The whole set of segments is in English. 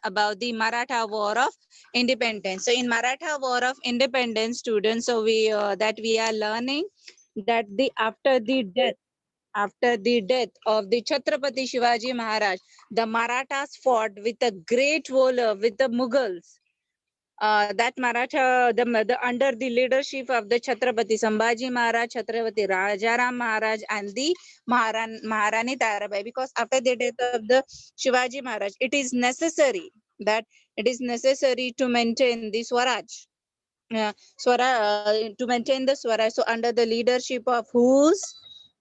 about the Maratha War of Independence. So in Maratha War of Independence, students, so we are learning that the after the death of the Chhatrapati Shivaji Maharaj, the Marathas fought with a great valor with the Mughals. That Maratha, under the leadership of the Chhatrapati Sambhaji Maharaj, Chhatrapati Rajaram Maharaj, and the Maharani Tarabai. Because after the death of the Shivaji Maharaj, it is necessary to maintain the Swaraj. To maintain the Swaraj. So under the leadership of whose?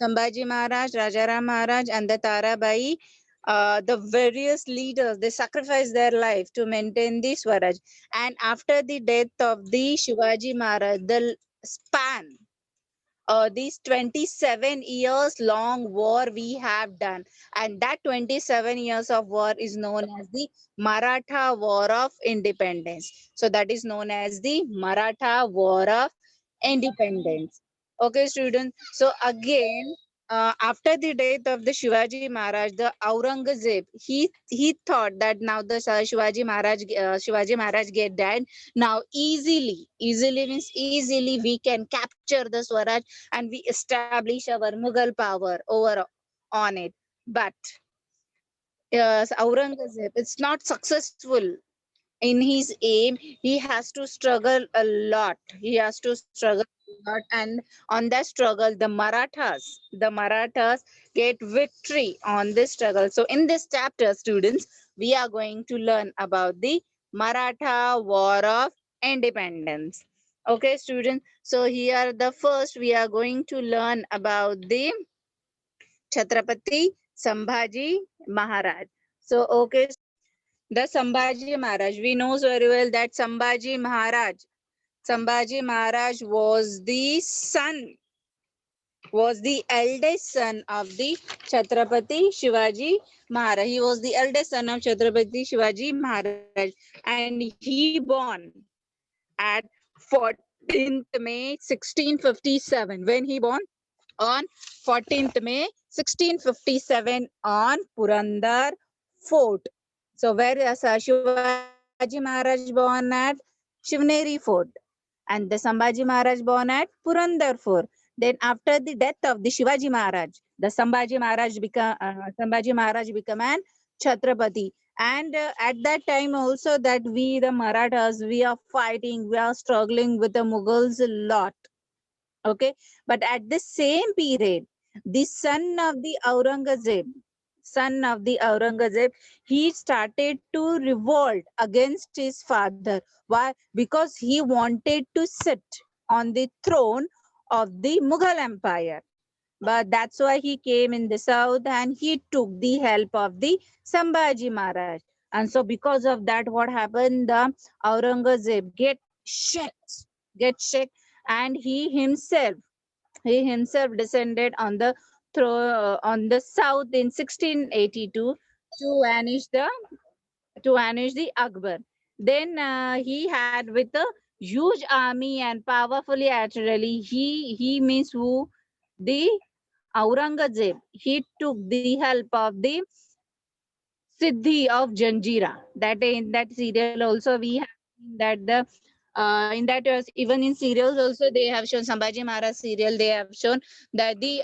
Sambhaji Maharaj, Rajaram Maharaj, and the Tarabai, the various leaders, they sacrificed their life to maintain the Swaraj. And after the death of the Shivaji Maharaj, the span, these 27 years long war we have done, and that 27 years of war is known as the Maratha War of Independence. So that is known as the Maratha War of Independence. Okay, students. So again, after the death of the Shivaji Maharaj, the Aurangzeb, he thought that now the Shivaji Maharaj get dead. Now easily means easily we can capture the Swaraj and we establish our Mughal power over on it. But yes, Aurangzeb, it's not successful in his aim. He has to struggle a lot. He has to struggle a lot, and on that struggle, the Marathas get victory on this struggle. So in this chapter, students, we are going to learn about the Maratha War of Independence. Okay, students. So here the first we are going to learn about the Chhatrapati Sambhaji Maharaj. So okay, the Sambhaji Maharaj. We know very well that Sambhaji Maharaj was the eldest son of the Chhatrapati Shivaji Maharaj. He was the eldest son of Chhatrapati Shivaji Maharaj, and he born at 14th May 1657. When he born? On 14th May 1657 on Purandar Fort. So where Shivaji Maharaj born at Shivneri Fort, and the Sambhaji Maharaj born at Purandar Fort. Then after the death of the Shivaji Maharaj, the Sambhaji Maharaj become an Chhatrapati. And at that time also that we the Marathas, we are fighting, we are struggling with the Mughals a lot. Okay, but at the same period, the son of the Aurangzeb, he started to revolt against his father. Why? Because he wanted to sit on the throne of the Mughal Empire. But that's why he came in the south and he took the help of the Sambhaji Maharaj. And so because of that, what happened? The Aurangzeb get shocked, and he himself descended on the on the south in 1682 to vanish the Akbar. Then he had with a huge army and powerfully artillery. He means who? The Aurangzeb. He took the help of the Siddhi of Janjira. That in that serial also we have seen that the in that even in serials also they have shown Sambhaji Maharaj serial. They have shown that the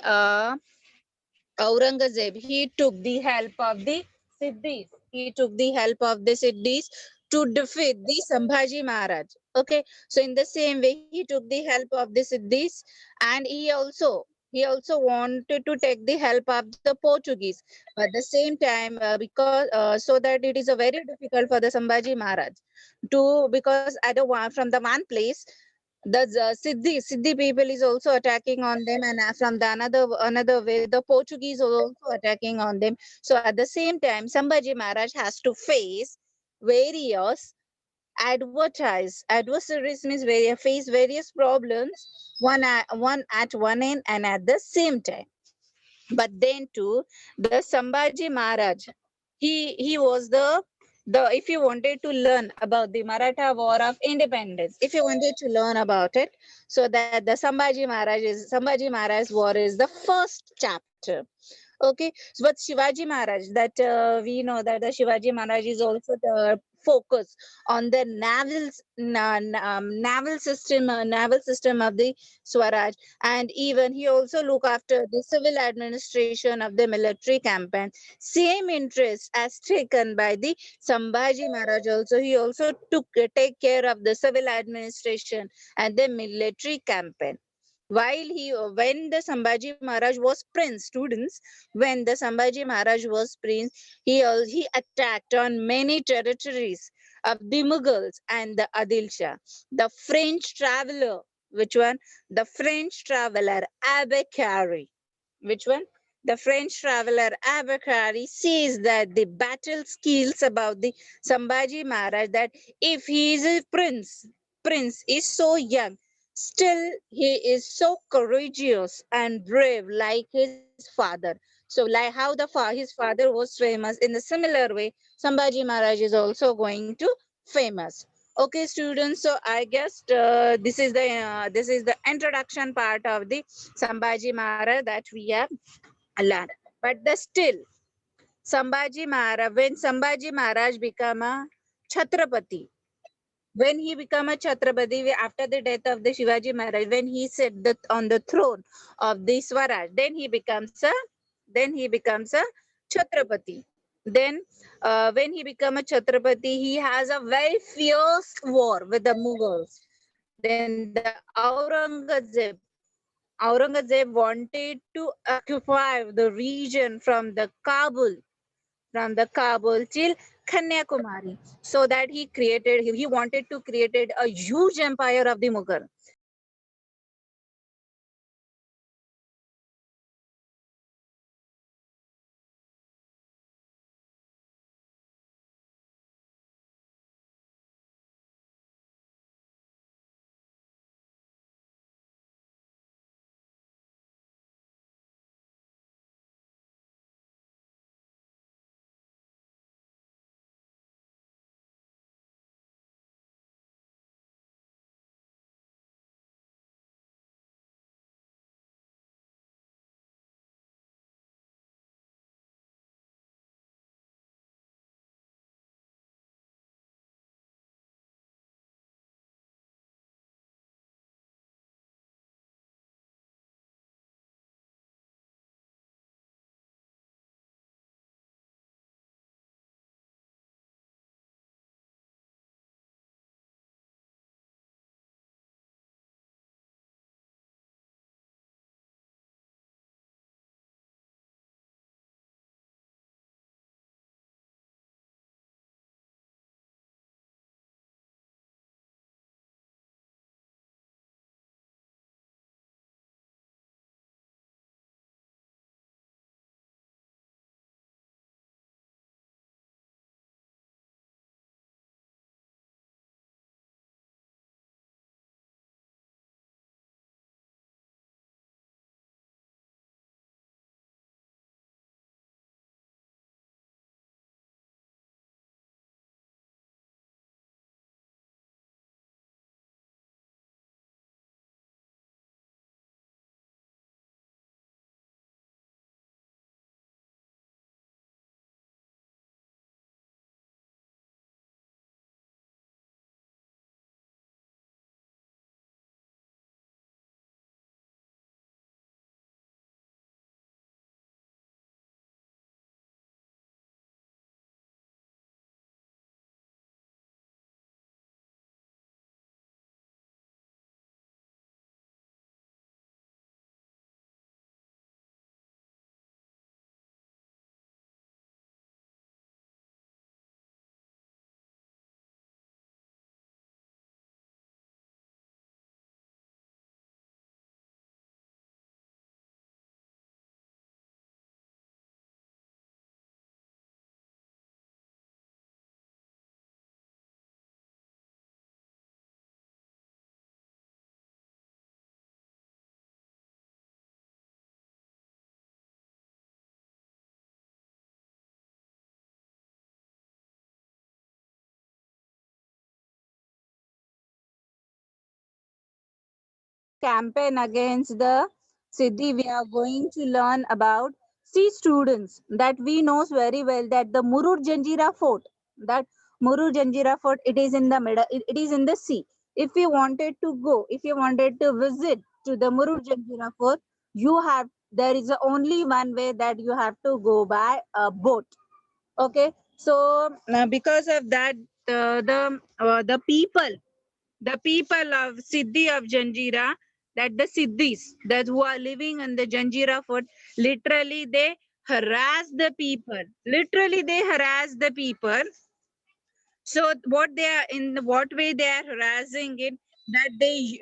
Aurangzeb, he took the help of the Siddhis. He took the help of the Siddhis to defeat the Sambhaji Maharaj. Okay, so in the same way, he took the help of the Siddhis, and he also wanted to take the help of the Portuguese. But at the same time, because so that it is a very difficult for the Sambhaji Maharaj to, because at from the one place the Siddhi people is also attacking on them, and from the another way the Portuguese are also attacking on them. So at the same time, Sambhaji Maharaj has to face various adversaries, means face various problems, one at one end and at the same time. But then too, the Sambhaji Maharaj, he was the if you wanted to learn about the Maratha War of Independence, if you wanted to learn about it, so that the Sambhaji Maharaj War is the first chapter. Okay, so but Shivaji Maharaj, that we know that the Shivaji Maharaj is also the focus on the naval system of the Swaraj, and even he also look after the civil administration of the military campaign. Same interest as taken by the Sambhaji Maharaj. Also, he also took take care of the civil administration and the military campaign. When the Sambhaji Maharaj was prince, students, when the Sambhaji Maharaj was prince, he attacked on many territories of the Mughals and the Adil Shah. The French traveler, which one? The French traveler Abakari. Which one? The French traveler Abakari says that the battle skills about the Sambhaji Maharaj, that if he is a prince is so young, still he is so courageous and brave like his father. So like how his father was famous, in a similar way, Sambhaji Maharaj is also going to famous. Okay, students. So I guess this is the introduction part of the Sambhaji Maharaj that we have learned. But the still, when Sambhaji Maharaj became a Chhatrapati, when he became a Chhatrapati after the death of the Shivaji Maharaj, when he sat on the throne of the Swaraj, then he becomes a Chhatrapati. Then, when he become a Chhatrapati, he has a very fierce war with the Mughals. Then the Aurangzeb wanted to occupy the region from the Kabul till Kanyakumari, so that he wanted to create a huge empire of the Mughal. Campaign against the Siddhi, we are going to learn about See students, that we knows very well that the Murur Janjira Fort, that Murur Janjira Fort, it is in the middle, it is in the sea. If you wanted to go, if you wanted to visit to the Murur Janjira Fort, you have, there is only one way, that you have to go by a boat. Okay, so because of that, the people of Siddhi of Janjira, that the Siddhis that who are living in the Janjira fort, literally they harass the people. Literally they harass the people. So what they are, in what way they are harassing it, that they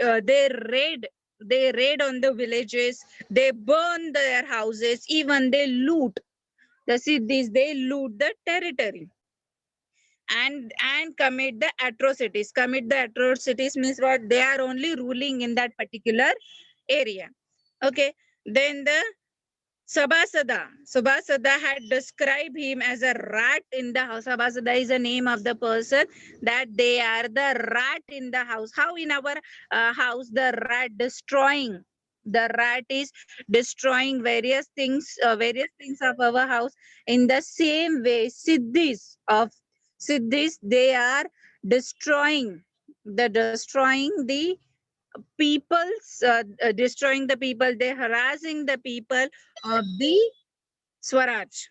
raid on the villages, they burn their houses, even they loot the Siddhis, they loot the territory and commit the atrocities means what, they are only ruling in that particular area. Okay, then the Sabasada had described him as a rat in the house. Sabasada is the name of the person, that they are the rat in the house. How in our house the rat destroying, the rat is destroying various things of our house. In the same way, Siddhis, they are destroying the people, they're harassing the people of the Swaraj.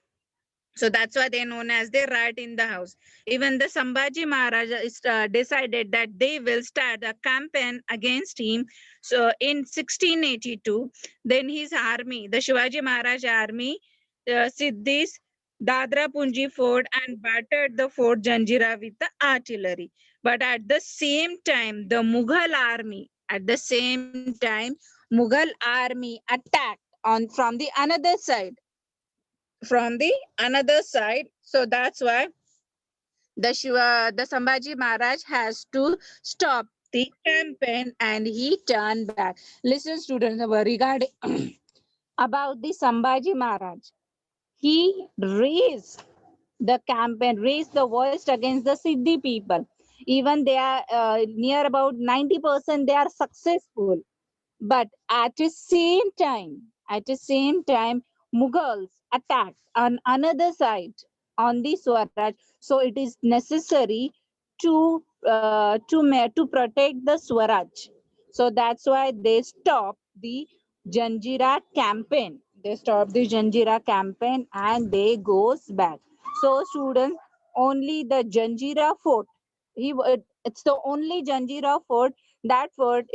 So that's why they're known as the rat in the house. Even the Sambhaji Maharaja decided that they will start a campaign against him. So in 1682, then his army, the Shivaji Maharaj army, Siddhis, Dadra Punji fort and battered the fort Janjira with the artillery. But at the same time, Mughal army attacked on from the another side. So that's why the Sambhaji Maharaj has to stop the campaign and he turned back. Listen, students, regarding about the Sambhaji Maharaj, he raised the voice against the Siddhi people. Even they are near about 90%, they are successful. But at the same time, Mughals attacked on another side, on the Swaraj. So it is necessary to protect the Swaraj. So that's why they stopped the Janjira campaign. They stopped the Janjira campaign and they goes back. So students, only the Janjira fort. It's the only Janjira fort. That fort,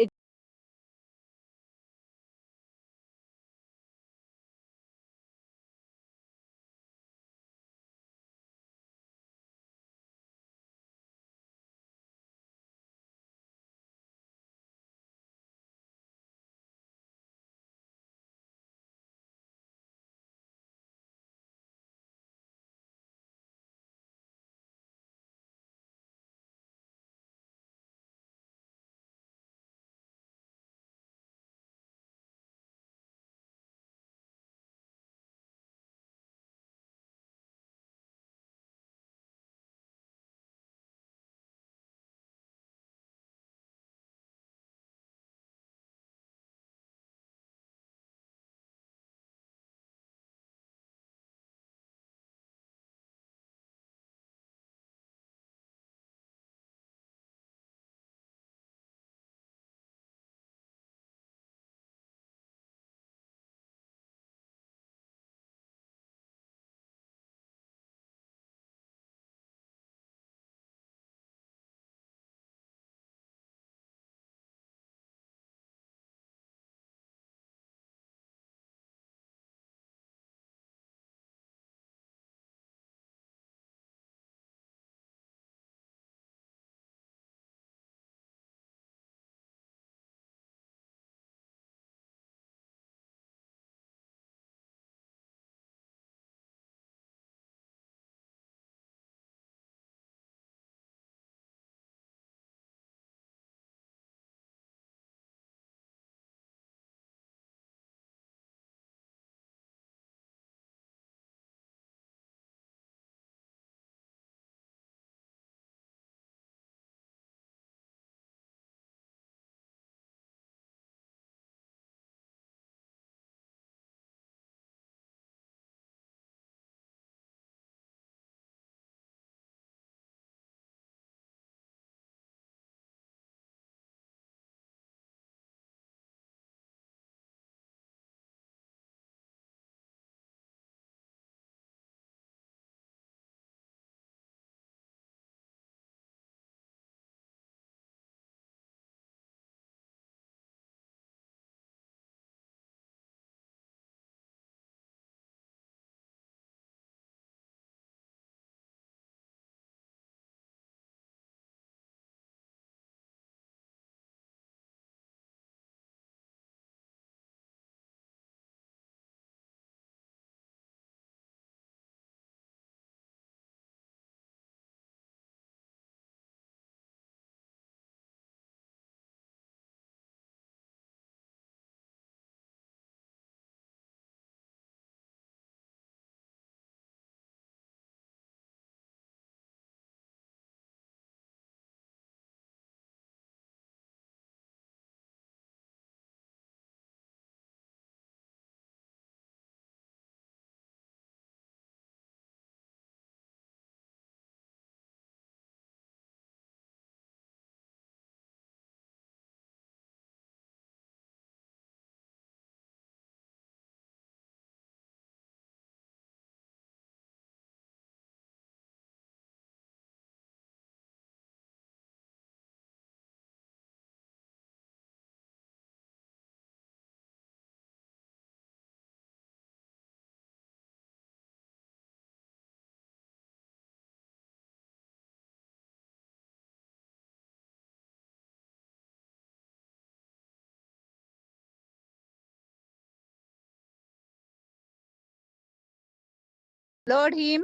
followed him.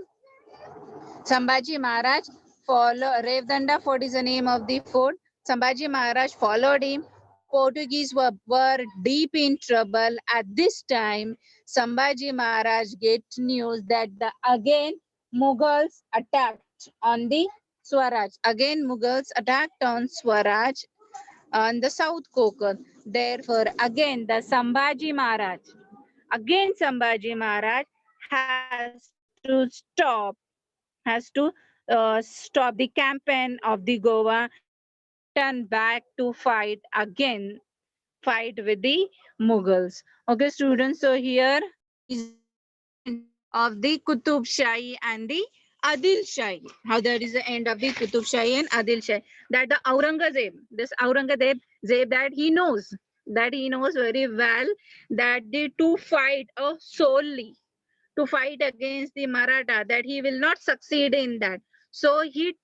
Sambhaji Maharaj Revdanda Fort is the name of the fort. Sambhaji Maharaj followed him. Portuguese were deep in trouble. At this time, Sambhaji Maharaj get news that again Mughals attacked on the Swaraj. Again Mughals attacked on Swaraj on the South Konkan. Therefore, again the Sambhaji Maharaj has to stop the campaign of the Goa and return back to fight with the Mughals. Okay, students. So here is the end of the Qutub Shahi and the Adil Shahi. How that is the end of the Qutub Shahi and Adil Shahi. That the Aurangzeb, that he knows very well that the two fight solely to fight against the Maratha, that he will not succeed in that. So he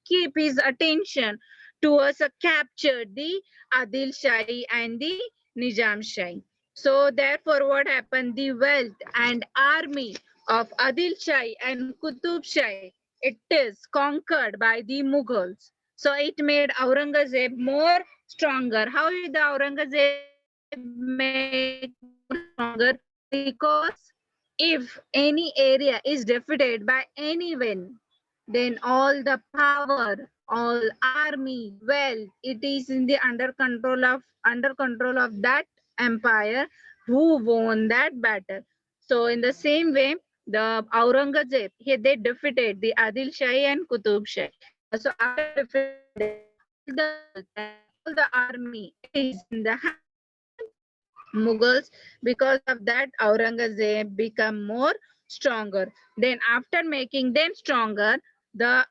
keep his attention towards capture the Adil Shahi and the Nizam Shahi. So therefore what happened? The wealth and army of Adil Shahi and Qutub Shahi, it is conquered by the Mughals. So it made Aurangzeb more stronger. How did the Aurangzeb make stronger? Because if any area is defeated by anyone, then all the power, all army, wealth, it is in the under control of that empire who won that battle. So in the same way, the Aurangzeb, they defeated the Adil Shahi and Qutub Shahi. So after defeating them, all the wealth and all the army, it is in the hands of the Mughals. Because of that, Aurangzeb become more stronger. Then after making them stronger, the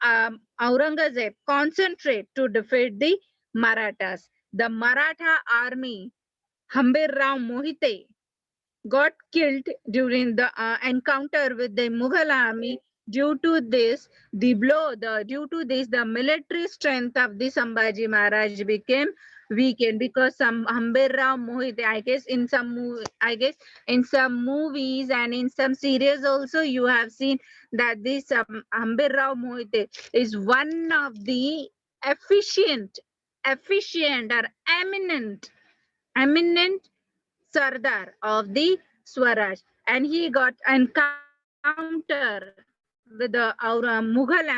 Aurangzeb concentrate to defeat the Marathas. The Maratha army, Hambir Rao Mohite, got killed during the encounter with the Mughal army. Due to this, the military strength of the Sambhaji Maharaj became weakened because some Hambir Rao Mohite, in some movies and in some series also you have seen that this Hambir Rao Mohite is one of the efficient, or eminent Sardar of the Swaraj, and he got encounter with the Mughal